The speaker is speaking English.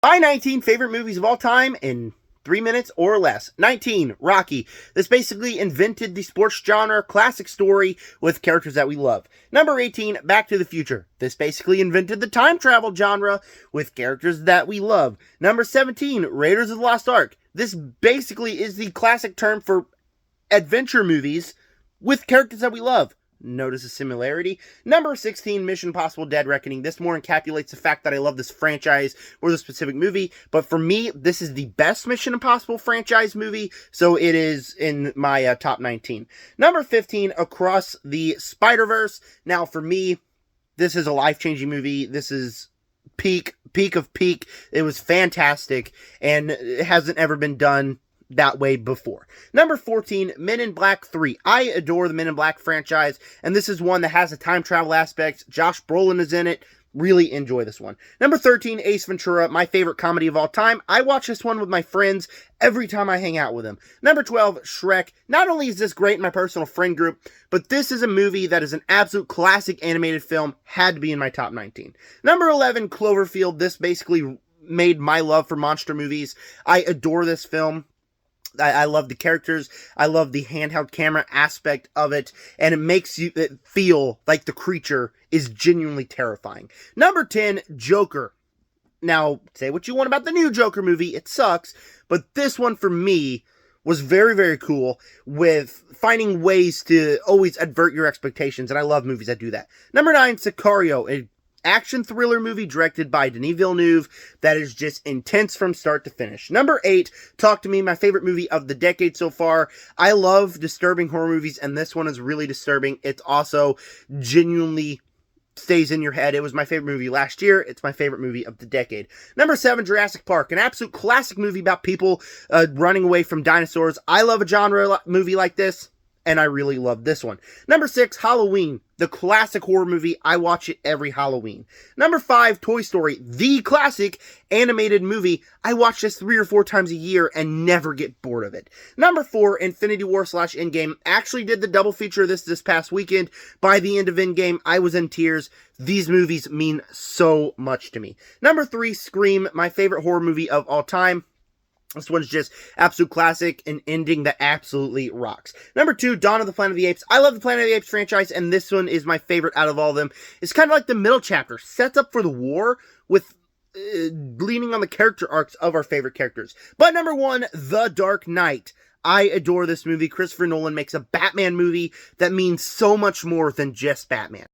My 19 favorite movies of all time in 3 minutes or less. 19, Rocky. This basically invented the sports genre, classic story with characters that we love. Number 18, Back to the Future. This basically invented the time travel genre with characters that we love. Number 17, Raiders of the Lost Ark. This basically is the classic term for adventure movies with characters that we love. Notice a similarity. Number 16, Mission Impossible Dead Reckoning. This more encapsulates the fact that I love this franchise or the specific movie, but for me, this is the best Mission Impossible franchise movie, so it is in my top 19. Number 15, Across the Spider-Verse. Now, for me, this is a life-changing movie. This is peak of peak. It was fantastic, and it hasn't ever been done that way before. Number 14, Men in Black 3. I adore the Men in Black franchise, and this is one that has a time travel aspect. Josh Brolin is in it. Really enjoy this one. Number 13, Ace Ventura, my favorite comedy of all time. I watch this one with my friends every time I hang out with them. Number 12, Shrek. Not only is this great in my personal friend group, but this is a movie that is an absolute classic animated film. Had to be in my top 19. Number 11, Cloverfield. This basically made my love for monster movies. I adore this film. I love the characters. I love the handheld camera aspect of it, and it makes you feel like the creature is genuinely terrifying. Number 10, Joker. Now, say what you want about the new Joker movie, it sucks, but this one for me was very, very cool with finding ways to always advert your expectations, and I love movies that do that. Number 9, Sicario, a action thriller movie directed by Denis Villeneuve that is just intense from start to finish. Number 8, Talk to Me, my favorite movie of the decade so far. I love disturbing horror movies, and this one is really disturbing. It's also genuinely stays in your head. It was my favorite movie last year. It's my favorite movie of the decade. Number 7, Jurassic Park, an absolute classic movie about people running away from dinosaurs. I love a genre movie like this, and I really love this one. Number 6, Halloween, the classic horror movie. I watch it every Halloween. Number 5, Toy Story, the classic animated movie. I watch this 3 or 4 times a year and never get bored of it. Number 4, Infinity War / Endgame. Actually did the double feature of this past weekend. By the end of Endgame, I was in tears. These movies mean so much to me. Number 3, Scream, my favorite horror movie of all time. This one's just absolute classic, an ending that absolutely rocks. Number 2, Dawn of the Planet of the Apes. I love the Planet of the Apes franchise, and this one is my favorite out of all of them. It's kind of like the middle chapter, sets up for the war with leaning on the character arcs of our favorite characters. But number 1, The Dark Knight. I adore this movie. Christopher Nolan makes a Batman movie that means so much more than just Batman.